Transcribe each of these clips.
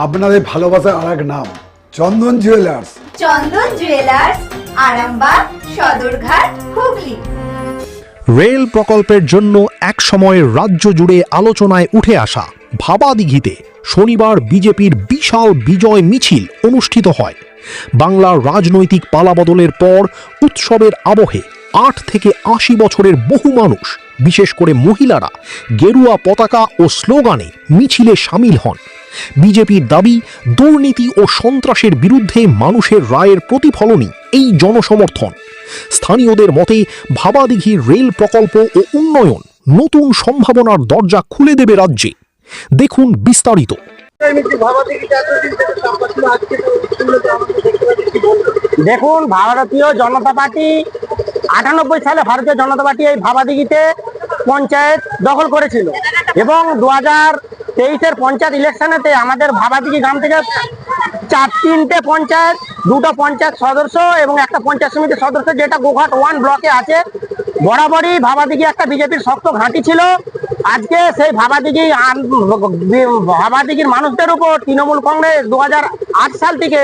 আপনাদের ভালোবাসার আর এক নাম চন্দন জুয়েলার্স। চন্দন জুয়েলার্স, আরামবাগ, সদরঘাট, হুগলি। রেল প্রকল্পের জন্য এক সময় রাজ্য জুড়ে আলোচনায় উঠে আসা ভাবাদিঘিতে শনিবার বিজেপির বিশাল বিজয় মিছিল অনুষ্ঠিত হয়। বাংলার রাজনৈতিক পালাবদলের পর উৎসবের আবহে ৮ থেকে ৮০ বছরের বহু মানুষ, বিশেষ করে মহিলারা, গেরুয়া পতাকা ও স্লোগানে মিছিলে সামিল হন। বিজেপির দাবি, দুর্নীতি ও সন্ত্রাসের বিরুদ্ধে মানুষের রায়ের প্রতিফলনই এই জনসমর্থন। স্থানীয়দের মতে ভাবাদিঘির রেল প্রকল্প ও উন্নয়ন নতুন সম্ভাবনার দরজা খুলে দেবে রাজ্যে। দেখুন বিস্তারিত। দেখুন, ভারতীয় জনতা পার্টি 98 সালে ভারতীয় জনতা পার্টি এই ভাবাদিঘিতে পঞ্চায়েত দখল করেছিল এবং 2023-এর পঞ্চায়েত ইলেকশনেতে আমাদের ভাবাদিঘি গ্রাম থেকে 3টে পঞ্চায়েত, 2টো পঞ্চায়েত সদস্য এবং একটা পঞ্চায়েত সমিতির সদস্য, যেটা গোঘাট 1 ব্লকে আছে। বরাবরই ভাবাদিঘি একটা বিজেপির শক্ত ঘাঁটি ছিল। আজকে সেই ভাবাদিঘির মানুষদের উপর তৃণমূল কংগ্রেস 2008 সাল থেকে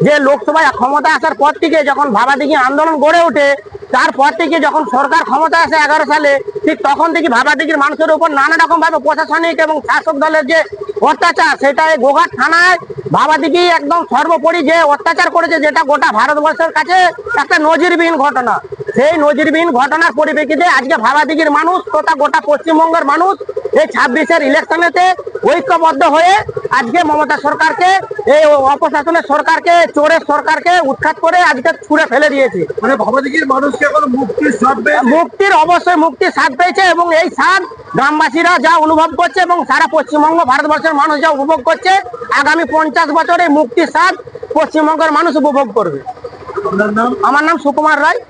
যে লোকসভায় ক্ষমতা আসার পর থেকে যখন ভাবাদিঘি আন্দোলন গড়ে ওঠে, তারপর থেকে যখন সরকার ক্ষমতা আসে 11 সালে, ঠিক তখন থেকে ভাবাদিঘির মানুষের উপর নানা রকম ভাবে প্রশাসনিক এবং শাসক দলের যে অত্যাচার, সেটা এই গোঘাট থানায় ভাবাদিঘি একদম সর্বোপরি যে অত্যাচার করেছে, যেটা গোটা ভারতবর্ষের কাছে একটা নজিরবিহীন ঘটনা। সেই নজিরবিহীন ঘটনার পরিপ্রেক্ষিতে আজকে ভাবাদিঘির মানুষ তথা গোটা পশ্চিমবঙ্গের মানুষ এই 26-এর ইলেকশনেতে ঐক্যবদ্ধ হয়ে আজকে মমতা সরকারকে, এই অপশাসনের সরকারকে, চোরের সরকারকে উৎখাত করে আজকে ছুঁড়ে ফেলে দিয়েছে। মানে ভাবাদিঘির মানুষকে এখন মুক্তির স্বাদ পেয়েছে। মুক্তির অবশ্যই মুক্তির স্বাদ পেয়েছে এবং এই স্বাদ গ্রামবাসীরা যা অনুভব করছে এবং সারা পশ্চিমবঙ্গ ভারতবর্ষের মানুষ যা উপভোগ করছে, আগামী 50 বছরে মুক্তির স্বাদ পশ্চিমবঙ্গের মানুষ উপভোগ করবে। আমার নাম Sukumar Ray.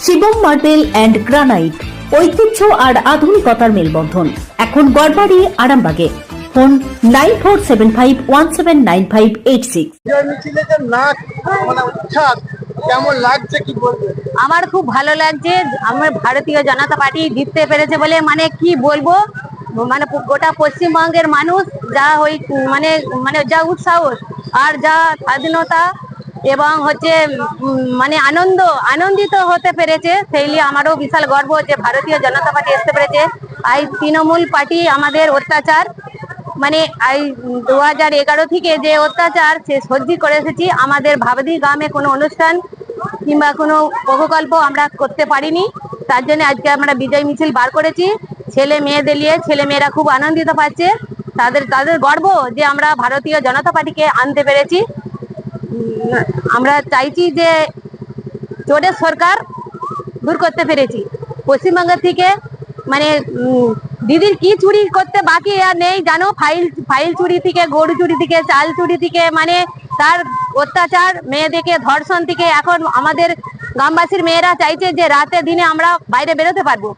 Shivam marble and granite, ঐতিহ্য আর আধুনিকতার মেলবন্ধন, এখন গড়বাড়ি, আরামবাগে। ফোন 9475179586। কেমন লাগছে, কি বলবেন? আমার খুব ভালো লাগছে। আমার ভারতীয় জনতা পার্টি জিততে পেরেছে বলে মানে কি বলবো, মানে গোটা পশ্চিমবঙ্গের মানুষ যা মানে যা উৎসাহ আর যা স্বাধীনতা এবং হচ্ছে মানে আনন্দিত হতে পেরেছে, সেই নিয়ে আমারও বিশাল গর্ব যে ভারতীয় জনতা পার্টি আসতে পেরেছে। এই তৃণমূল পার্টি আমাদের অত্যাচার, মানে এই 2011 থেকে যে অত্যাচার সে সহ্য করে এসেছি। আমাদের ভাবাদিঘি গ্রামে কোনো অনুষ্ঠান কিংবা কোনো প্রকল্প আমরা করতে পারিনি, তার জন্য আজকে আমরা বিজয় মিছিল বার করেছি। ছেলে মেয়েদের নিয়ে, ছেলে মেয়েরা খুব আনন্দিত পাচ্ছে, তাদের গর্ব যে আমরা ভারতীয় জনতা পার্টিকে আনতে পেরেছি। আমরা চাইছি যে চোরের সরকার দূর করতে পেরেছি পশ্চিমবঙ্গ থেকে। মানে দিদির কি চুরি করতে বাকি আর নেই জানো, ফাইল চুরি থেকে, গরু চুরি থেকে, চাল চুরি থেকে, মানে তার অত্যাচার, মেয়েদেরকে ধর্ষণ থেকে। এখন আমাদের গ্রামবাসীর মেয়েরা চাইছে যে রাতে দিনে আমরা বাইরে বেরোতে পারবো,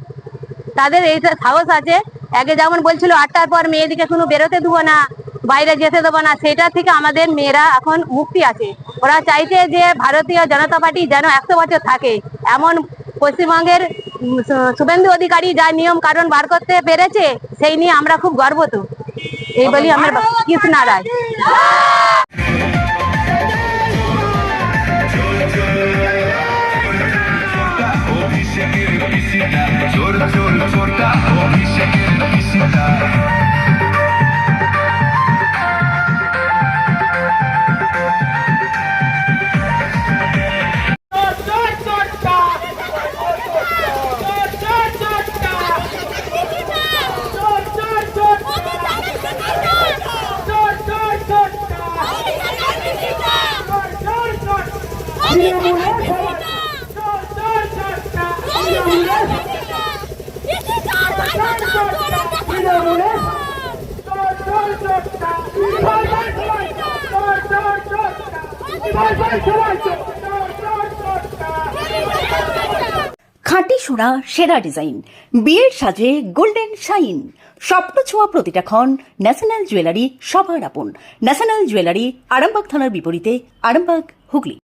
তাদের এই সাহস আছে। আগে যেমন বলছিল 8টার পর মেয়েদিকে কোনো বেরোতে দেবো না, বাইরে যেতে দেবো না, সেটা থেকে আমাদের মেয়েরা এখন মুক্তি আছে। ওরা চাইছে যে ভারতীয় জনতা পার্টি যেন 100 বছর থাকে, এমন পশ্চিমবঙ্গের শুভেন্দু অধিকারী যা নিয়ম কানুন বার করতে পেরেছে, সেই নিয়ে আমরা খুব গর্বিত। এই বলি আমার কৃষ্ণা রায়। খাঁটি সোনা, সেরা ডিজাইন, বিয়ের সাজে গোল্ডেন শাইন, স্বপ্ন ছোঁয়া প্রতিটা ক্ষণ। ন্যাশনাল জুয়েলারি, সবার আপন। ন্যাশনাল জুয়েলারি, আরামবাগ থানার বিপরীতে, আরামবাগ, হুগলি।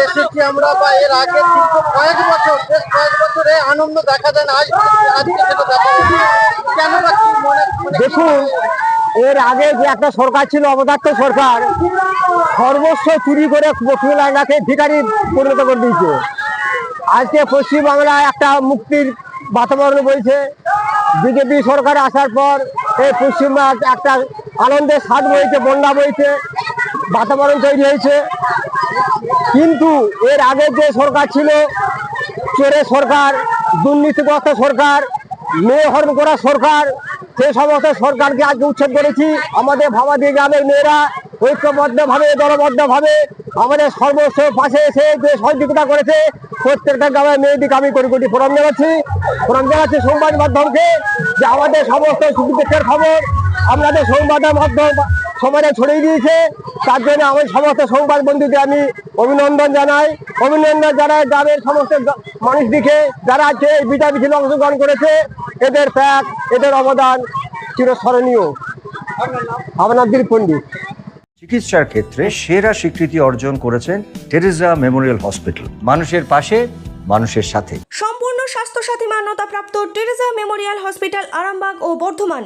এসেছি আমরা, বা এর আগে দীর্ঘ কয়েক বছর, বেশ কয়েক বছরে আনন্দ দেখা যায় না, আজকে সেটা দেখা যায় না। কেন বা কি মনে দেখুন, এর আগে যে একটা সরকার ছিল, অবদার্থ সরকার, সর্বস্ব চুরি করে পশ্চিমবাংলাকে ভিখারি পরিণত করে দিয়েছে। আজকে পশ্চিমবাংলায় একটা মুক্তির বাতাবরণ বইছে। বিজেপি সরকার আসার পর এই পশ্চিমবাংলা একটা আনন্দের স্বাদ বইছে, বন্যা বইছে, বাতাবরণ তৈরি হয়েছে। কিন্তু এর আগে যে সরকার ছিল, চোরের সরকার, দুর্নীতিগ্রস্ত সরকার, মেয়ে হরণ করা সরকার, সেই সমস্ত সরকারকে আজকে উচ্ছেদ করেছি। আমাদের ভাবাদি গ্রামের মেয়েরা ঐক্যবদ্ধভাবে, দলবদ্ধভাবে আমাদের সর্বস্ব পাশে এসে যে সহযোগিতা করেছে, প্রত্যেকটা গ্রামের মেয়েদিকে আমি কোটি কোটি প্রণাম জানাচ্ছি সংবাদ মাধ্যমকে, যে আমাদের সমস্ত সুবিধের খবর আপনাদের সংবাদ মাধ্যম সমাজে ছড়িয়ে দিয়েছে। তার জন্য আমি সমস্ত সংবাদ বন্ধুদের আমি অভিনন্দন জানাই গ্রামের সমস্ত মানুষদিকে, যারা আজকে এই বিচার মিছিলে অংশগ্রহণ করেছে। এদের ত্যাগ, এদের অবদান চিরস্মরণীয়। আপনার দিল পণ্ডিত। চিকিৎসার ক্ষেত্রে সেরা স্বীকৃতি অর্জন করেছেন টেরেজা মেমোরিয়াল হসপিটাল। মানুষের পাশে, মানুষের সাথে। সম্পূর্ণ স্বাস্থ্যসাথী মান্যতাপ্রাপ্ত টেরেজা মেমোরিয়াল হসপিটাল, আরামবাগ ও বর্ধমান।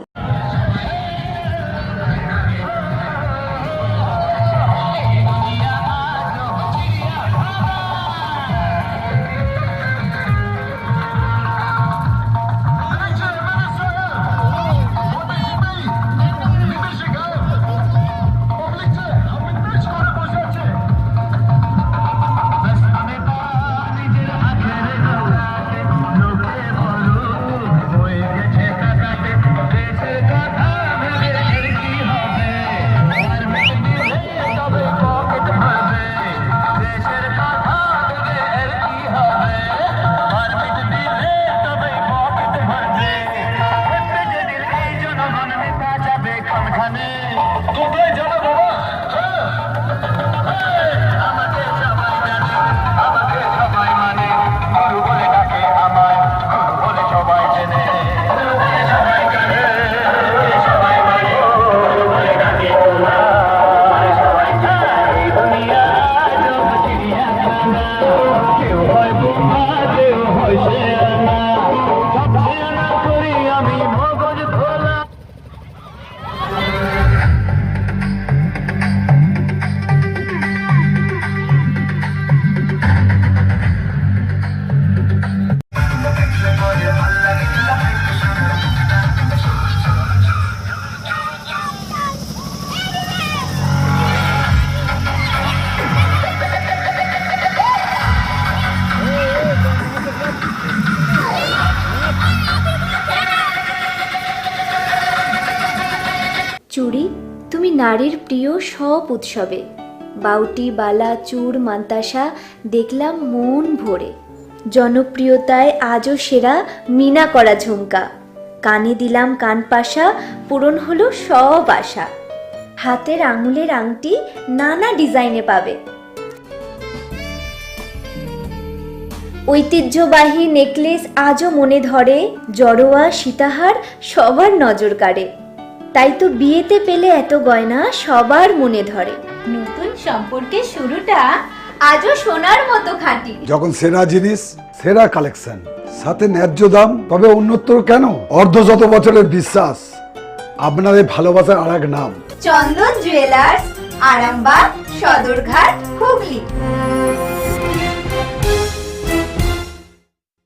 চুড়ি, তুমি নারীর প্রিয় সব উৎসবে, বাউটি, বালা, চূড়, মান্তাসা দেখলাম মন ভরে। জনপ্রিয়তায় আজও সেরা মিনা করা ঝুমকা, কানে দিলাম কানপাশা, পূরণ হলো সব আশা। হাতের আঙুলের আংটি নানা ডিজাইনে পাবে, ঐতিহ্যবাহী নেকলেস আজও মনে ধরে, জড়োয়া, সীতাহার সবার নজর কাড়ে। তাই তো বিয়েতে পেলে এত গয়না সবার মনে ধরে। নতুন সম্পর্কের শুরুটা আজও সোনার মতো খাঁটি। যখন সেরা জিনিস, সেরা কালেকশন, সাথে ন্যায্য দাম, তবে উন্নতর কেন? অর্ধশত বছরের বিশ্বাস, আপনাদের ভালোবাসার আর এক নাম চন্দন জুয়েলার্স, আরামবাগ, সদরঘাট, হুগলি।